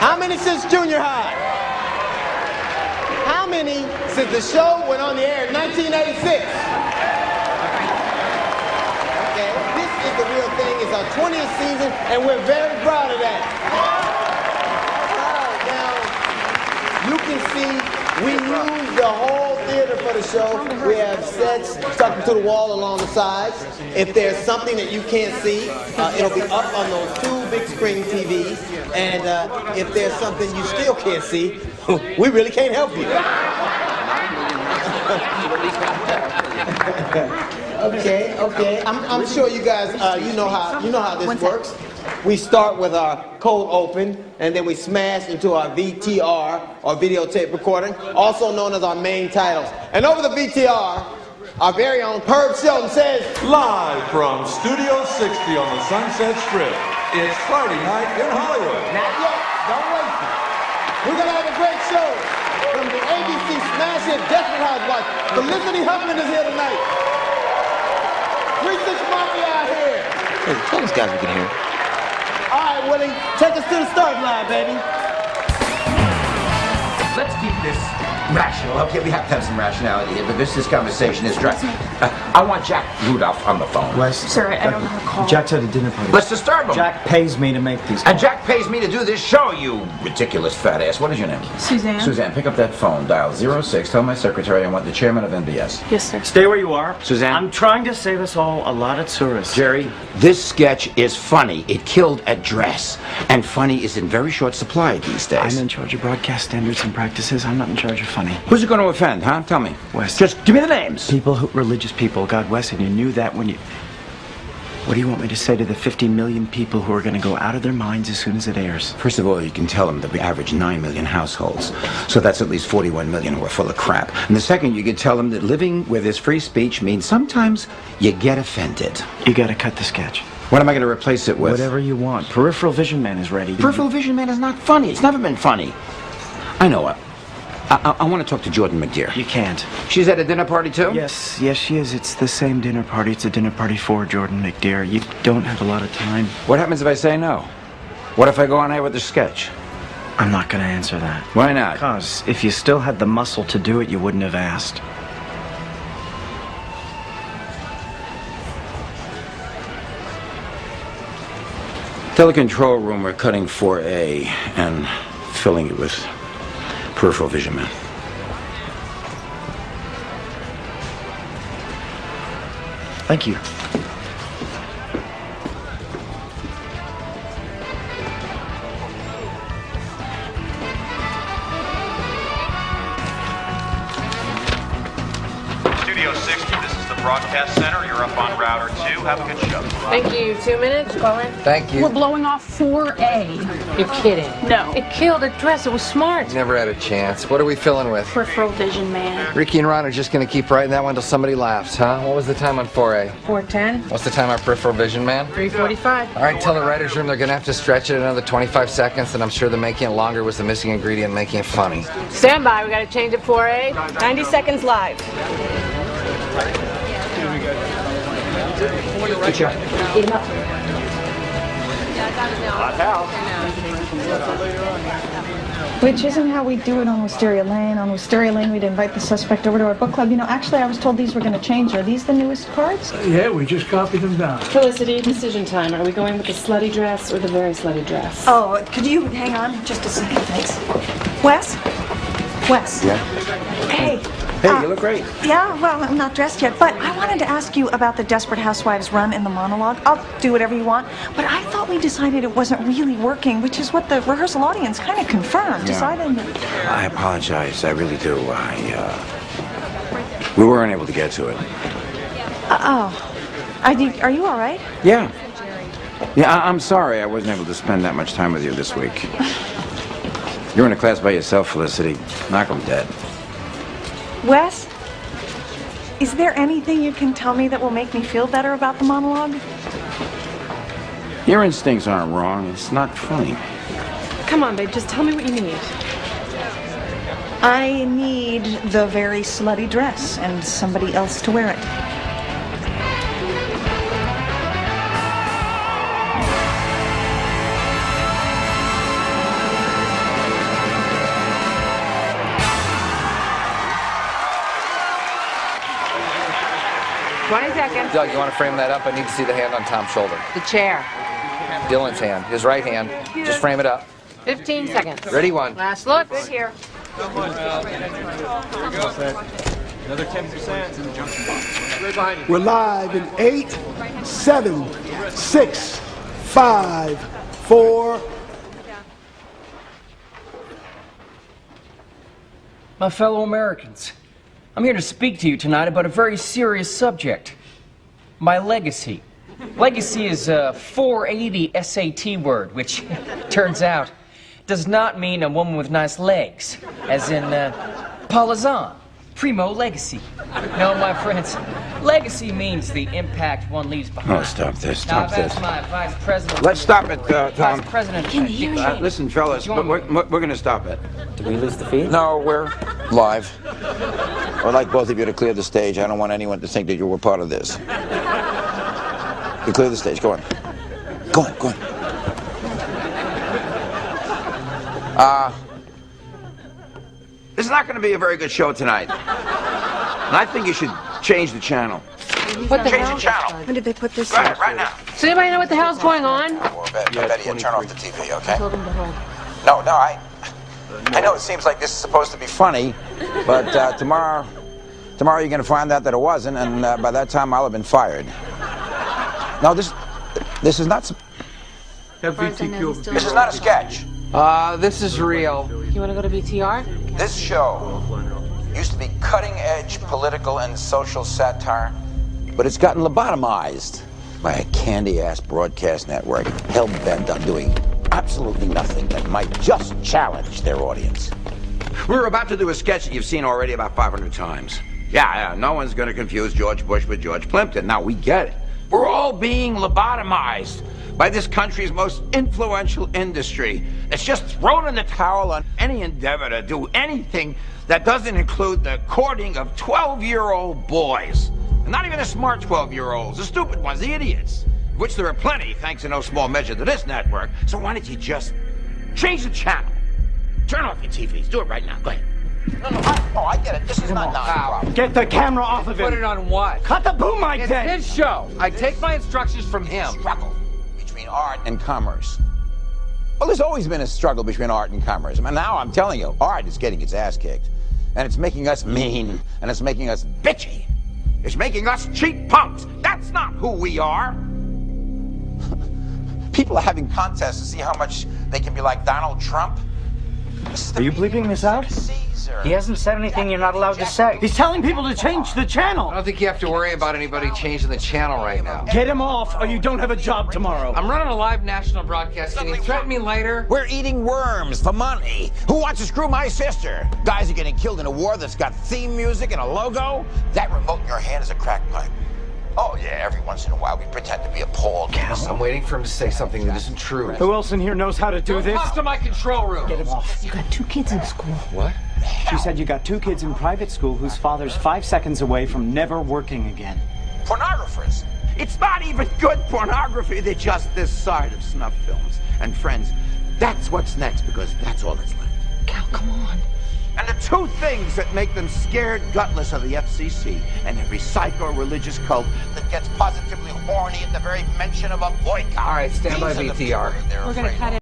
How many since junior high? How many since the show went on the air in 1986? Okay, this is the real thing. It's our 20th season, and we're very proud of that. Now, you can see we use the whole theater for the show. We have sets stuck to the wall along the sides. If there's something that you can't see, it'll be up on those two big screen TVs. And if there's something you still can't see, we really can't help you. Okay. I'm sure you guys, you know how this works. We start with our cold open, and then we smash into our VTR, or videotape recording, also known as our main titles. And over the VTR, our very own Herb Shelton says, live from Studio 60 on the Sunset Strip, it's Friday night in Hollywood. Not yet, don't wait. We're gonna have a great show from the ABC smash hit Desperate Housewives. Felicity Huffman is here tonight. 3-6 Mafia out here. Hey, tell those guys we can hear. All right, Willie, take us to the start line, baby. Let's keep this rational. Okay, we have to have some rationality here, but this conversation is dry. I want Jack Rudolph on the phone. Wes? Sir, I don't have a call. Jack's at a dinner party. Let's disturb him. Jack pays me to make these calls. And Jack pays me to do this show, you ridiculous fat ass. What is your name? Suzanne. Suzanne, pick up that phone. Dial 06. Tell my secretary I want the chairman of NBS. Yes, sir. Stay where you are. Suzanne? I'm trying to save us all a lot of tourists. Jerry, this sketch is funny. It killed a dress. And funny is in very short supply these days. I'm in charge of broadcast standards and practices. I'm not in charge of funny. Who's it going to offend, huh? Tell me. Wes. Just give me the names. Religious people. God, Wes, and you knew that when you... What do you want me to say to the 50 million people who are going to go out of their minds as soon as it airs? First of all, you can tell them that we average 9 million households. So that's at least 41 million who are full of crap. And the second, you can tell them that living where there's free speech means sometimes you get offended. You got to cut the sketch. What am I going to replace it with? Whatever you want. Peripheral Vision Man is ready. Peripheral Vision Man is not funny. It's never been funny. I know it. I want to talk to Jordan McDear. You can't. She's at a dinner party, too? Yes, she is. It's the same dinner party. It's a dinner party for Jordan McDear. You don't have a lot of time. What happens if I say no? What if I go on air with the sketch? I'm not going to answer that. Why not? Because if you still had the muscle to do it, you wouldn't have asked. Tell the control room we're cutting 4A and filling it with Peripheral Vision Man. Thank you. Studio 60, this is the broadcast center. You're up on router 2. Have a good show. Thank you. 2 minutes, Colin. Thank you. We're blowing off 4A. You're kidding. No. It killed a dress. It was smart. Never had a chance. What are we filling with? Peripheral Vision Man. Ricky and Ron are just going to keep writing that one till somebody laughs, huh? What was the time on 4A? 4:10. What's the time on Peripheral Vision Man? 3:45. All right, tell the writer's room they're going to have to stretch it another 25 seconds, and I'm sure the making it longer was the missing ingredient making it funny. Stand by. We got to change it 4A. 90 seconds live. Good job. Eat him up. Which isn't how we do it on Wisteria Lane. On Wisteria Lane, we'd invite the suspect over to our book club. You know, actually, I was told these were going to change. Are these the newest cards? Yeah, we just copied them down. Felicity, decision time. Are we going with the slutty dress or the very slutty dress? Oh, could you hang on just a second, thanks. Wes? Wes? Yeah? Hey. Hey, you look great. Yeah, well, I'm not dressed yet, but I wanted to ask you about the Desperate Housewives run in the monologue. I'll do whatever you want, but I thought we decided it wasn't really working, which is what the rehearsal audience kind of confirmed. Decided that... I apologize. I really do. We weren't able to get to it. Are you all right? Yeah. Yeah, I'm sorry I wasn't able to spend that much time with you this week. You're in a class by yourself, Felicity. Knock 'em dead. Wes, is there anything you can tell me that will make me feel better about the monologue? Your instincts aren't wrong. It's not funny. Come on, babe. Just tell me what you need. I need the very slutty dress and somebody else to wear it. 20 seconds. Doug, you want to frame that up? I need to see the hand on Tom's shoulder. The chair. Dylan's hand, his right hand. Just frame it up. 15 seconds. Ready, one. Last look. Good here. Another 10%. We're live in 8, 7, 6, 5, 4. My fellow Americans, I'm here to speak to you tonight about a very serious subject. My legacy. Legacy is a 480 SAT word, which, turns out, does not mean a woman with nice legs, as in Paulazan, primo legacy. No, my friends, legacy means the impact one leaves behind. Oh, stop this, Now, stop I've this. asked my vice president. Let's stop it, Tom. Vice President. Can you hear you? Listen, fellas, we're going to stop it. Did we lose the feed? No, we're live. I'd like both of you to clear the stage. I don't want anyone to think that you were part of this. You clear the stage. Go on. Go on, go on. This is not going to be a very good show tonight. And I think you should change the channel. What the Change hell? the channel. When did they put this? Right now. Does anybody know what the hell's going on? Betty, turn off the TV, okay? Told him to hold. No, I know it seems like this is supposed to be funny, but tomorrow you're going to find out that it wasn't, and by that time I'll have been fired. No, this is not. This is not a sketch. This is real. You want to go to BTR? This show used to be cutting-edge political and social satire, but it's gotten lobotomized by a candy-ass broadcast network hell-bent on doing absolutely nothing that might just challenge their audience. We're about to do a sketch that you've seen already about 500 times. Yeah, no one's going to confuse George Bush with George Plimpton. Now, we get it. We're all being lobotomized by this country's most influential industry that's just thrown in the towel on any endeavor to do anything that doesn't include the courting of 12-year-old boys. And not even the smart 12-year-olds, the stupid ones, the idiots, of which there are plenty, thanks in no small measure to this network. So why don't you just change the channel? Turn off your TVs. Do it right now. Go ahead. No, I get it. This is not a problem. Get the camera off of him. Put it on what? Cut the boom mic It's then. his show. I take my instructions from him. Struggle between art and commerce. Well, there's always been a struggle between art and commerce. I mean, now I'm telling you, art is getting its ass kicked. And it's making us mean, and it's making us bitchy. It's making us cheap punks. That's not who we are. People are having contests to see how much they can be like Donald Trump. Are you bleeping this out? Caesar. He hasn't said anything you're not allowed to say. He's telling people to change the channel. I don't think you have to worry about anybody changing the channel right now. Get him off, or you don't have a job tomorrow. I'm running a live national broadcast. Can you threaten me later? We're eating worms for money. Who wants to screw my sister? Guys are getting killed in a war that's got theme music and a logo. That remote in your hand is a crack pipe. Oh, yeah, every once in a while we pretend to be appalled. I'm waiting for him to say something that isn't true. Who else in here knows how to do this? Talk to my control room. Get him off. You got 2 kids in school. What? She said you got 2 kids in private school whose father's 5 seconds away from never working again. Pornographers. It's not even good pornography. They're just this side of snuff films. And friends, that's what's next, because that's all that's left. Cal, come on. And the 2 things that make them scared gutless are the FCC and every psycho-religious cult that gets positively horny at the very mention of a boycott. All right, stand by These are the VTR. people they're We're going to afraid cut of. it.